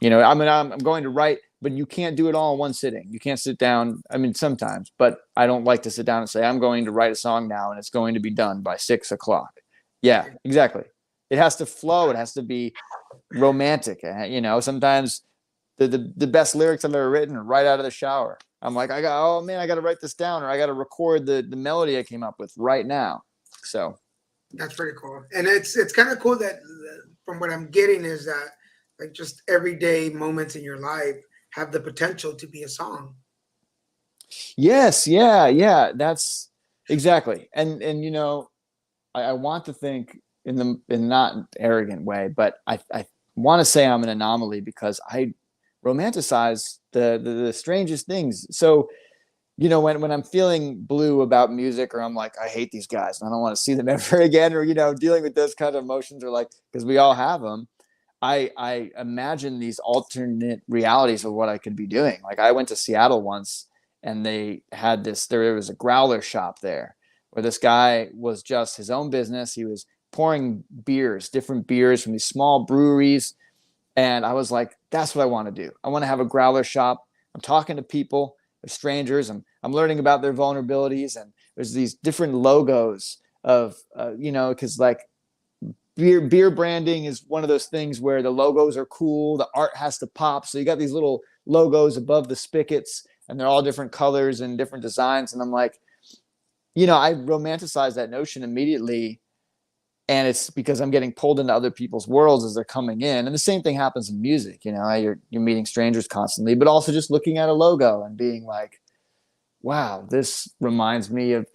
I'm going to write, but you can't do it all in one sitting. You can't sit down. I mean, sometimes, but I don't like to sit down and say, I'm going to write a song now and it's going to be done by 6 o'clock. Yeah, exactly. It has to flow. It has to be romantic. Sometimes the best lyrics I've ever written are right out of the shower. I'm like, I got to write this down, or I got to record the melody I came up with right now. So that's pretty cool. And it's kind of cool that from what I'm getting is that like just everyday moments in your life have the potential to be a song. yes, yeah, that's exactly. And I want to think in not an arrogant way, but I want to say I'm an anomaly because I romanticize the strangest things. So when I'm feeling blue about music, or I'm like, I hate these guys and I don't want to see them ever again, or dealing with those kind of emotions, or like, because we all have them. I imagine these alternate realities of what I could be doing. Like, I went to Seattle once, and they had there was a growler shop there where this guy was just his own business. He was pouring different beers from these small breweries. And I was like, that's what I want to do. I want to have a growler shop. I'm talking to people, they're strangers. I'm learning about their vulnerabilities. And there's these different logos of, because like beer branding is one of those things where the logos are cool. The art has to pop. So you got these little logos above the spigots, and they're all different colors and different designs. And I'm like, I romanticize that notion immediately. And it's because I'm getting pulled into other people's worlds as they're coming in. And the same thing happens in music. You're meeting strangers constantly, but also just looking at a logo and being like, wow, this reminds me of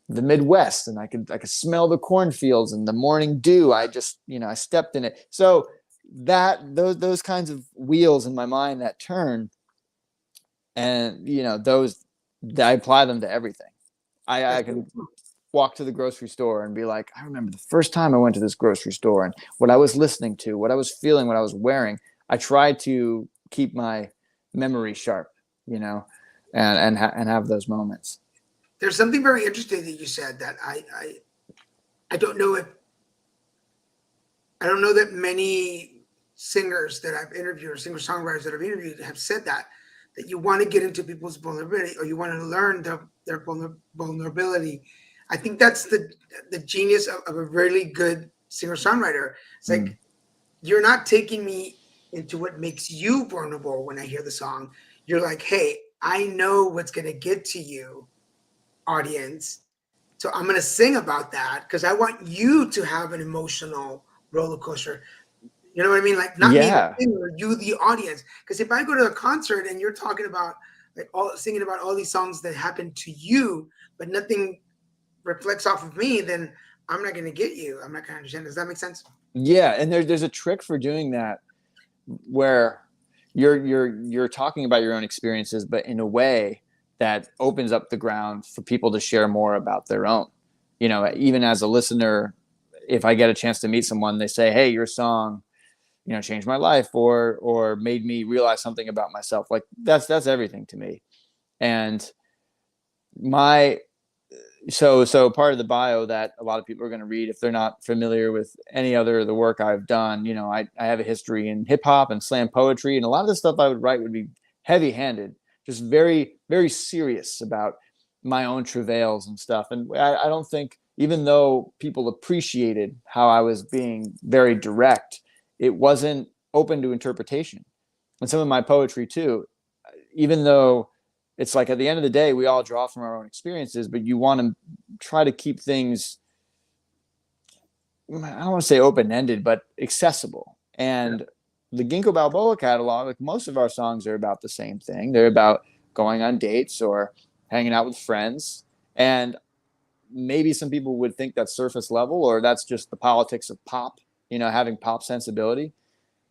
the Midwest, and I could smell the cornfields and the morning dew. I just, I stepped in it. So those kinds of wheels in my mind that turn, and those, I apply them to everything. I can walk to the grocery store and be like, I remember the first time I went to this grocery store and what I was listening to, what I was feeling, what I was wearing. I try to keep my memory sharp, and have those moments. There's something very interesting that you said that I don't know that many singers that I've interviewed, or singer-songwriters that I've interviewed, have said that you want to get into people's vulnerability, or you want to learn their vulnerability. I think that's the genius of a really good singer-songwriter. It's like, you're not taking me into what makes you vulnerable when I hear the song. You're like, hey, I know what's going to get to you, audience. So I'm going to sing about that because I want you to have an emotional roller coaster. You know what I mean? Like, not me, the singer, you, the audience. Because if I go to a concert and you're talking about singing about all these songs that happened to you, but nothing reflects off of me, then I'm not going to get you. I'm not going to understand. Does that make sense? Yeah, and there's a trick for doing that where you're talking about your own experiences, but in a way that opens up the ground for people to share more about their own. Even as a listener, if I get a chance to meet someone, they say, hey, your song, changed my life, or made me realize something about myself. Like, that's everything to me. And so part of the bio that a lot of people are going to read, if they're not familiar with any other of the work I've done, I have a history in hip hop and slam poetry, and a lot of the stuff I would write would be heavy handed, just very, very serious about my own travails and stuff. And I don't think, even though people appreciated how I was being very direct, it wasn't open to interpretation. And some of my poetry too, even though it's like, at the end of the day, we all draw from our own experiences, but you want to try to keep things, I don't want to say open-ended, but accessible. And the Ginkgo Balboa catalog, like most of our songs, are about the same thing. They're about going on dates or hanging out with friends. And maybe some people would think that's surface level, or that's just the politics of pop, having pop sensibility.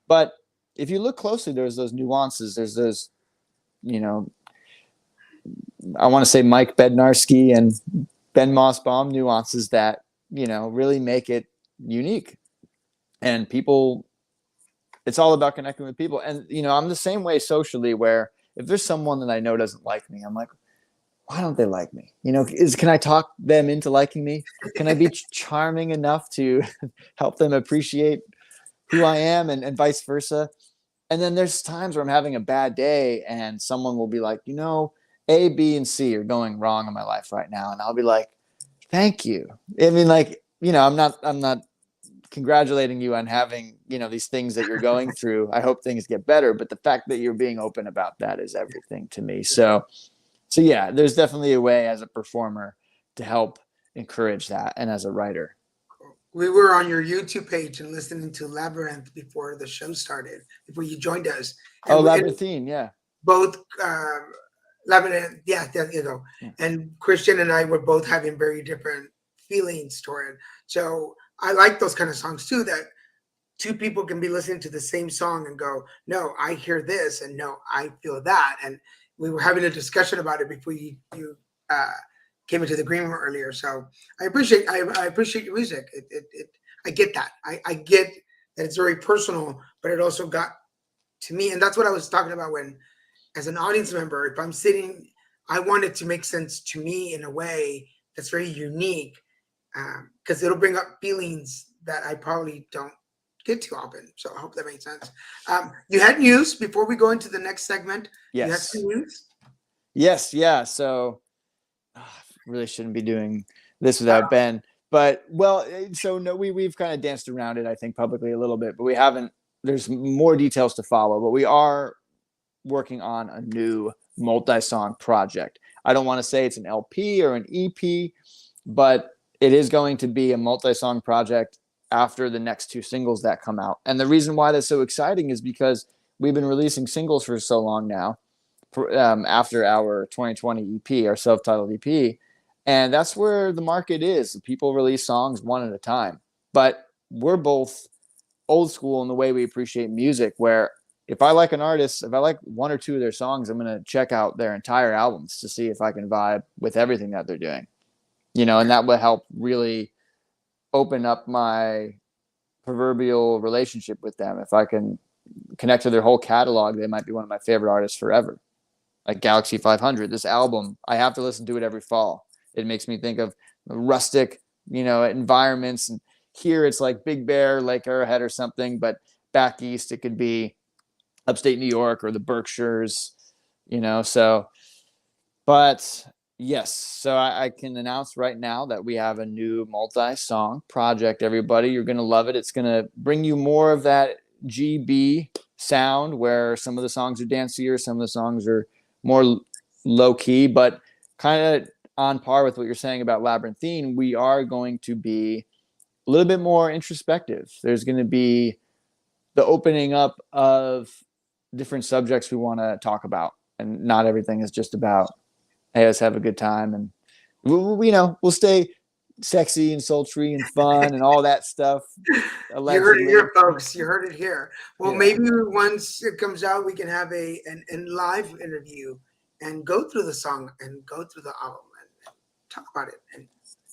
But if you look closely, there's those nuances. There's those, I want to say Mike Bednarsky and Ben Masbaum nuances that, really make it unique. And people, it's all about connecting with people. And, I'm the same way socially, where if there's someone that I know doesn't like me, I'm like, why don't they like me? Can I talk them into liking me? Can I be charming enough to help them appreciate who I am, and vice versa? And then there's times where I'm having a bad day and someone will be like, A, B, and C are going wrong in my life right now. And I'll be like, thank you. I mean, like, I'm not congratulating you on having, these things that you're going through. I hope things get better, but the fact that you're being open about that is everything to me. So yeah, there's definitely a way as a performer to help encourage that, and as a writer. We were on your YouTube page and listening to Labyrinth before the show started, before you joined us. And Labyrinthine, yeah. Both Labyrinth, yeah, there you go. Yeah. And Christian and I were both having very different feelings toward it. So I like those kind of songs too, that two people can be listening to the same song and go, no, I hear this, and no, I feel that. And we were having a discussion about it before you came into the green room earlier. So I appreciate your music. I get that. I get that it's very personal, but it also got to me. And that's what I was talking about when, as an audience member, if I'm sitting, I want it to make sense to me in a way that's very unique, because it'll bring up feelings that I probably don't get too often. So I hope that makes sense. You had news before we go into the next segment. Yes. You had some news? Yes. Yeah. So really shouldn't be doing this without Ben, but we've kind of danced around it, I think, publicly a little bit, but we haven't. There's more details to follow, but we are working on a new multi-song project. I don't want to say it's an LP or an EP, but it is going to be a multi-song project after the next two singles that come out. And the reason why that's so exciting is because we've been releasing singles for so long now, after our 2020 EP, our self-titled EP. And that's where the market is. People release songs one at a time. But we're both old school in the way we appreciate music, where if I like an artist, if I like one or two of their songs, I'm going to check out their entire albums to see if I can vibe with everything that they're doing. And that will help really open up my proverbial relationship with them. If I can connect to their whole catalog, they might be one of my favorite artists forever. Like Galaxy 500, this album, I have to listen to it every fall. It makes me think of rustic, environments. And here it's like Big Bear, Lake Arrowhead or something, but back east it could be upstate New York or the Berkshires, but yes. So I can announce right now that we have a new multi-song project, everybody. You're going to love it. It's going to bring you more of that GB sound, where some of the songs are dancier, some of the songs are more low key, but kind of on par with what you're saying about Labyrinthine. We are going to be a little bit more introspective. There's going to be the opening up of different subjects we want to talk about, and not everything is just about, hey, let's have a good time. And we'll stay sexy and sultry and fun and all that stuff. You heard it here, folks. You heard it here. Well, Yeah. Maybe once it comes out, we can have a live interview and go through the song and go through the album and talk about it. And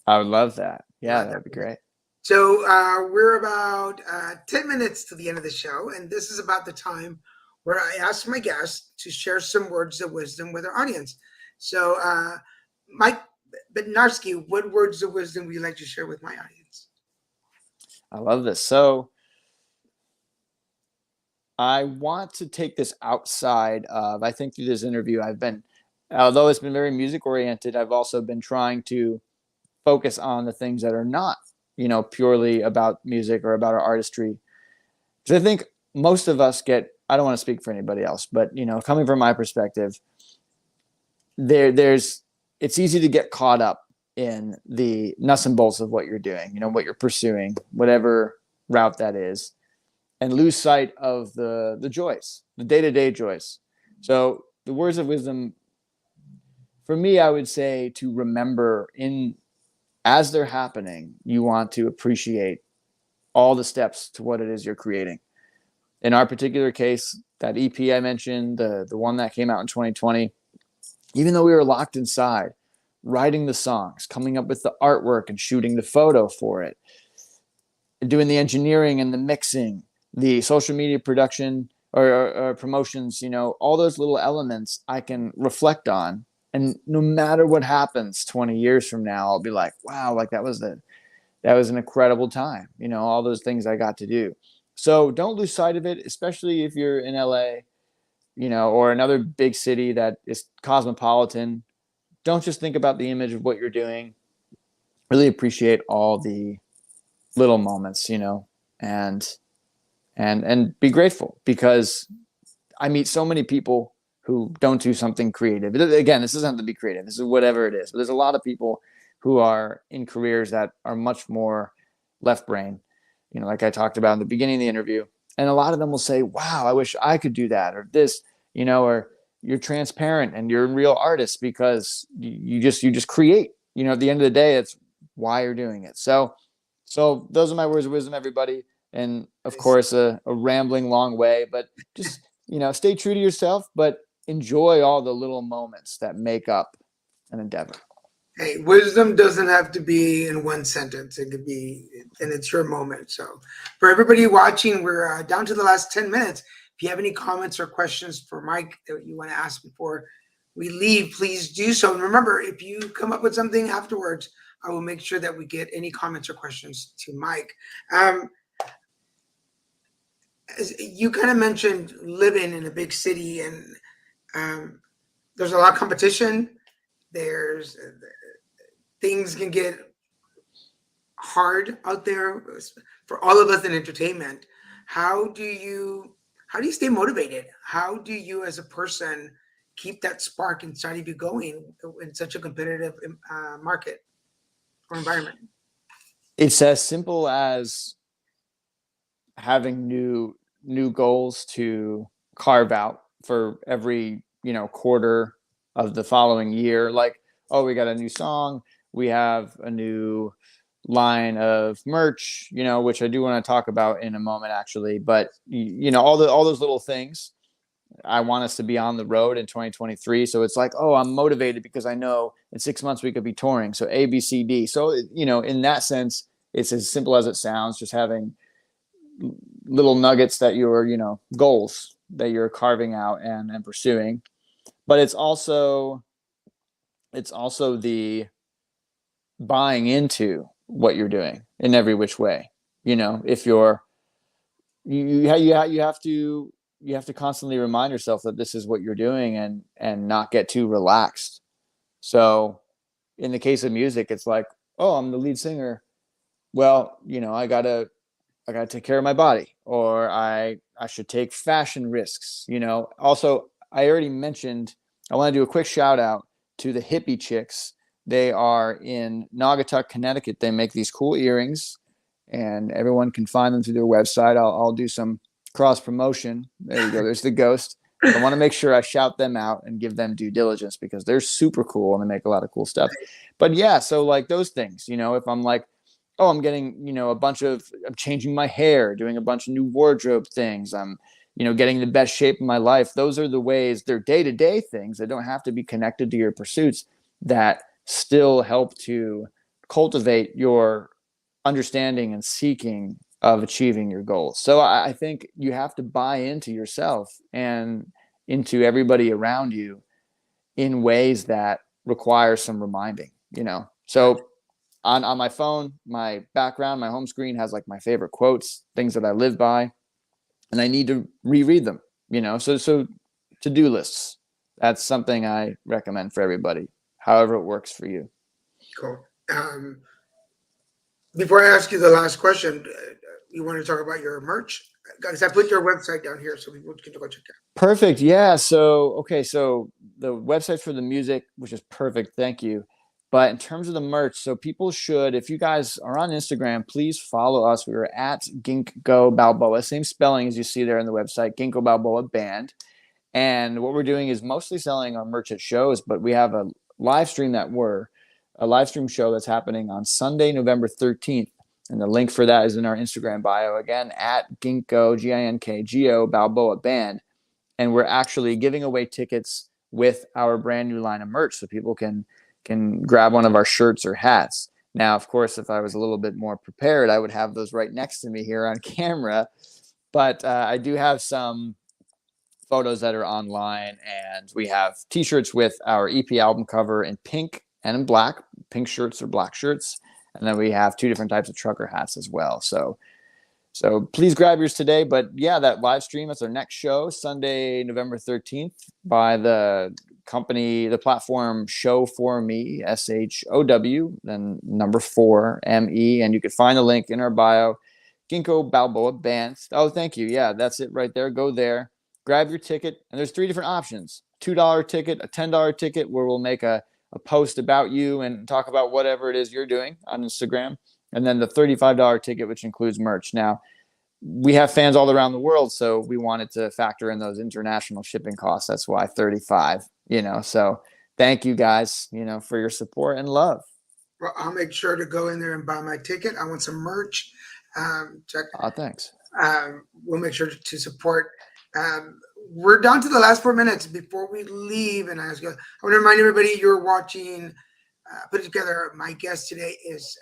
I would love that. Yeah, that'd be great. So we're about 10 minutes to the end of the show, and this is about the time where I ask my guests to share some words of wisdom with our audience. So, Mike Bednarsky, what words of wisdom would you like to share with my audience? I love this. So I want to take this outside of, I think through this interview, although it's been very music oriented, I've also been trying to focus on the things that are not, purely about music or about our artistry. Because I think most of us I don't want to speak for anybody else, but, coming from my perspective, it's easy to get caught up in the nuts and bolts of what you're doing, what you're pursuing, whatever route that is, and lose sight of the joys, the day-to-day joys. So the words of wisdom, for me, I would say to remember as they're happening, you want to appreciate all the steps to what it is you're creating. In our particular case, that EP I mentioned, the one that came out in 2020, even though we were locked inside, writing the songs, coming up with the artwork and shooting the photo for it, doing the engineering and the mixing, the social media production or promotions, all those little elements I can reflect on. And no matter what happens 20 years from now, I'll be like, wow, like that was an incredible time. All those things I got to do. So don't lose sight of it, especially if you're in LA, or another big city that is cosmopolitan. Don't just think about the image of what you're doing. Really appreciate all the little moments, and be grateful, because I meet so many people who don't do something creative. Again, this doesn't have to be creative. This is whatever it is. But there's a lot of people who are in careers that are much more left brain, like I talked about in the beginning of the interview. And a lot of them will say, wow, I wish I could do that, or this, or you're transparent and you're a real artist because you just create, at the end of the day, it's why you're doing it. So those are my words of wisdom, everybody. And of course, a rambling long way, but just, stay true to yourself, but enjoy all the little moments that make up an endeavor. Hey, wisdom doesn't have to be in one sentence. It could be, and it's your moment. So for everybody watching, we're down to the last 10 minutes. If you have any comments or questions for Mike that you want to ask before we leave, please do so. And remember, if you come up with something afterwards, I will make sure that we get any comments or questions to Mike. As you kind of mentioned living in a big city, and there's a lot of competition. There's things can get hard out there for all of us in entertainment. How do you stay motivated? How do you as a person keep that spark inside of you going in such a competitive market or environment? It's as simple as having new goals to carve out for every quarter of the following year. Like, oh, we got a new song, we have a new line of merch, which I do want to talk about in a moment, actually. But all those little things. I want us to be on the road in 2023. So it's like, oh, I'm motivated because I know in 6 months we could be touring. So A, B, C, D. So, in that sense, it's as simple as it sounds, just having little nuggets that you're, goals that you're carving out and pursuing. But it's also the buying into what you're doing in every which way. If you're, you have to constantly remind yourself that this is what you're doing, and not get too relaxed. So in the case of music, it's like, oh, I'm the lead singer. Well, I gotta take care of my body, or I should take fashion risks. Also, I already mentioned, I want to do a quick shout out to the Hippie Chicks. They are in Naugatuck, Connecticut. They make these cool earrings, and everyone can find them through their website. I'll do some cross promotion. There you go. There's the ghost. I want to make sure I shout them out and give them due diligence, because they're super cool and they make a lot of cool stuff. But yeah, so like those things, if I'm like, oh, I'm getting, I'm changing my hair, doing a bunch of new wardrobe things. I'm, getting the best shape of my life. Those are the ways. They're day-to-day things that don't have to be connected to your pursuits, that still help to cultivate your understanding and seeking of achieving your goals. So I think you have to buy into yourself and into everybody around you in ways that require some reminding, So on my phone, my background, my home screen has like my favorite quotes, things that I live by, and I need to reread them, So to-do lists, that's something I recommend for everybody, however it works for you. Cool. Before I ask you the last question, you want to talk about your merch? Guys, I put your website down here so people can go check it out. Perfect. Yeah. So the website for the music, which is perfect. Thank you. But in terms of the merch, so people should, if you guys are on Instagram, please follow us. We are at Ginkgo Balboa, same spelling as you see there on the website, Ginkgo Balboa Band. And what we're doing is mostly selling our merch at shows, but we have a live stream show that's happening on Sunday, November 13th. And the link for that is in our Instagram bio, again, at Ginkgo, Ginkgo Balboa Band. And we're actually giving away tickets with our brand new line of merch, so people can grab one of our shirts or hats. Now, of course, if I was a little bit more prepared, I would have those right next to me here on camera. But I do have some photos that are online, and we have t-shirts with our EP album cover in pink and in black, pink shirts or black shirts. And then we have 2 different types of trucker hats as well. So please grab yours today. But yeah, that live stream, that's our next show, Sunday, November 13th, by the company, the platform Show For Me, SHOW, then number 4 ME. And you can find the link in our bio. Ginkgo Balboa Band. Oh, thank you. Yeah, that's it right there. Go there, grab your ticket, and there's 3 different options: $2 ticket, a $10 ticket, where we'll make a post about you and talk about whatever it is you're doing on Instagram, and then the $35 ticket, which includes merch. Now, we have fans all around the world, so we wanted to factor in those international shipping costs. That's why 35. So thank you guys, for your support and love. Well, I'll make sure to go in there and buy my ticket. I want some merch. Check. Thanks. We'll make sure to support. We're down to the last 4 minutes before we leave, and I want to remind everybody you're watching. Put it together. My guest today is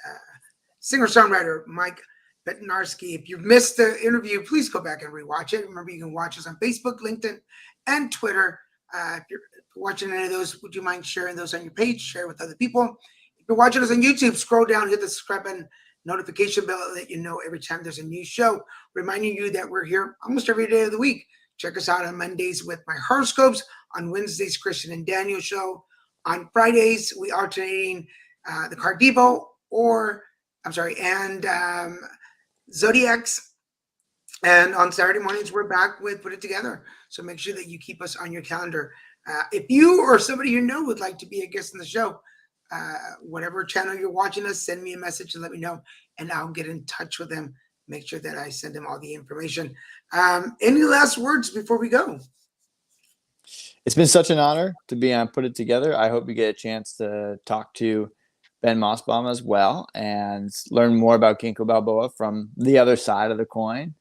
singer-songwriter Mike Bednarsky. If you've missed the interview, please go back and rewatch it. Remember, you can watch us on Facebook, LinkedIn, and Twitter. If you're watching any of those, would you mind sharing those on your page? Share with other people. If you're watching us on YouTube, scroll down, hit the subscribe button, notification bell to let you know every time there's a new show. Reminding you that we're here almost every day of the week. Check us out on Mondays with my horoscopes. On Wednesdays, Christian and Daniel show. On Fridays, we alternating the Card Depot and Zodiacs. And on Saturday mornings, we're back with Put It Together. So make sure that you keep us on your calendar. If you or somebody you know would like to be a guest on the show, whatever channel you're watching us, send me a message and let me know, and I'll get in touch with them. Make sure that I send them all the information. Any last words before we go? It's been such an honor to be on Put It Together. I hope you get a chance to talk to Ben Masbaum as well and learn more about Ginkgo Balboa from the other side of the coin.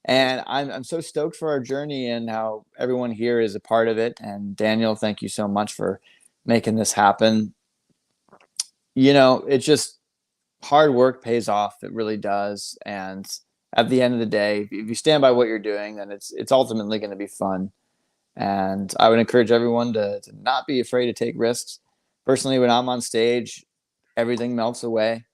And I'm so stoked for our journey and how everyone here is a part of it. And Daniel, thank you so much for making this happen. It's just hard work pays off. It really does. And at the end of the day, if you stand by what you're doing, then it's ultimately going to be fun. And I would encourage everyone to not be afraid to take risks. Personally, when I'm on stage, everything melts away.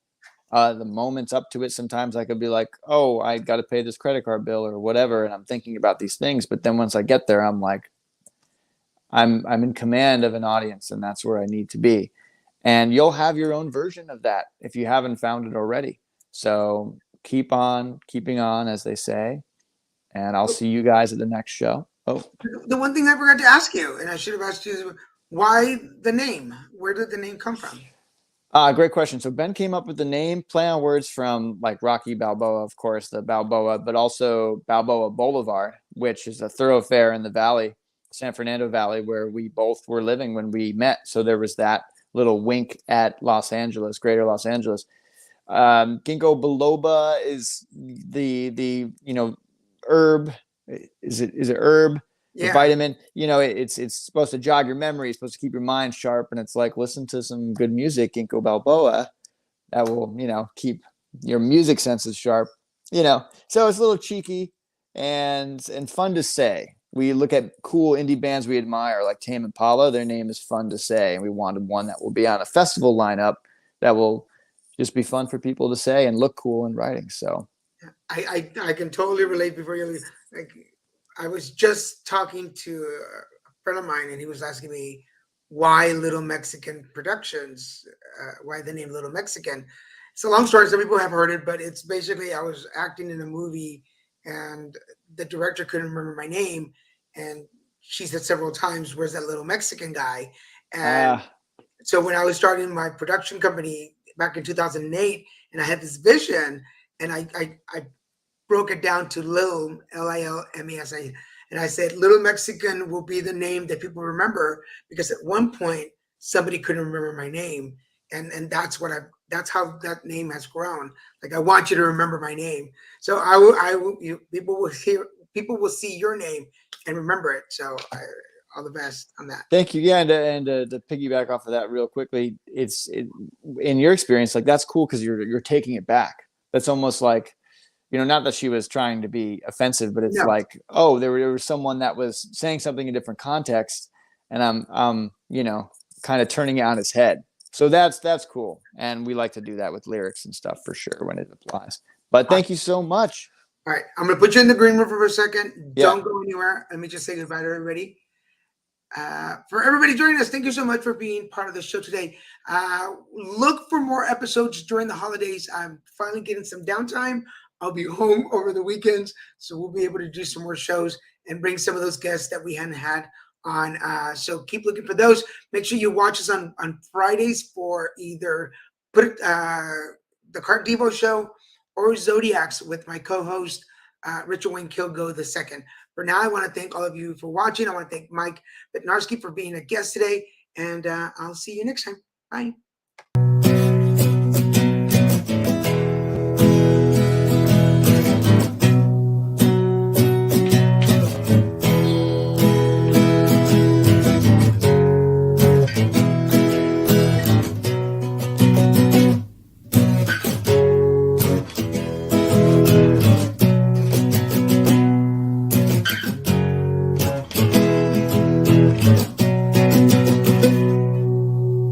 The moments up to it, sometimes I could be like, oh, I got to pay this credit card bill or whatever. And I'm thinking about these things. But then once I get there, I'm like, I'm in command of an audience, and that's where I need to be. And you'll have your own version of that if you haven't found it already. So keep on keeping on, as they say. And I'll see you guys at the next show. Oh, the one thing I forgot to ask you, and I should have asked you, is why the name? Where did the name come from? Great question. So Ben came up with the name, play on words from like Rocky Balboa, of course, the Balboa, but also Balboa Boulevard, which is a thoroughfare in the valley, San Fernando Valley, where we both were living when we met. So there was that little wink at Los Angeles, greater Los Angeles. Ginkgo Balboa is the herb. Is it herb? Yeah. Vitamin, it's supposed to jog your memory. It's supposed to keep your mind sharp. And it's like, listen to some good music, Ginkgo Balboa, that will, keep your music senses sharp, so it's a little cheeky and fun to say. We look at cool indie bands we admire, like Tame Impala. Their name is fun to say. And we wanted one that will be on a festival lineup that will just be fun for people to say and look cool in writing. So I can totally relate. Before you leave, I was just talking to a friend of mine, and he was asking me why Little Mexican Productions, why the name Little Mexican. It's a long story. Some people have heard it, but it's basically I was acting in a movie, and the director couldn't remember my name, and she said several times, "Where's that little Mexican guy?" And so when I was starting my production company back in 2008, and I had this vision, and I broke it down to Lil, Lilmesi. And I said, Little Mexican will be the name that people remember, because at one point somebody couldn't remember my name. And that's that's how that name has grown. Like, I want you to remember my name. So people will see your name and remember it. So all the best on that. Thank you. Yeah. And to piggyback off of that real quickly, in your experience, like, that's cool, because you're taking it back. That's almost like, not that she was trying to be offensive, but it's like, oh, there was someone that was saying something in different context, and I'm kind of turning it on its head. So that's cool. And we like to do that with lyrics and stuff for sure when it applies. But thank you so much. All right. I'm going to put you in the green room for a second. Yeah. Don't go anywhere. Let me just say goodbye to everybody. For everybody joining us, thank you so much for being part of the show today. Look for more episodes during the holidays. I'm finally getting some downtime I'll be home over the weekends, so we'll be able to do some more shows and bring some of those guests that we hadn't had on. So keep looking for those. Make sure you watch us on Fridays for either the Cart Devo show or Zodiacs with my co-host Richard Wayne Kilgo II. For now, I want to thank all of you for watching. I want to thank Mike Bednarsky for being a guest today, and I'll see you next time. Bye.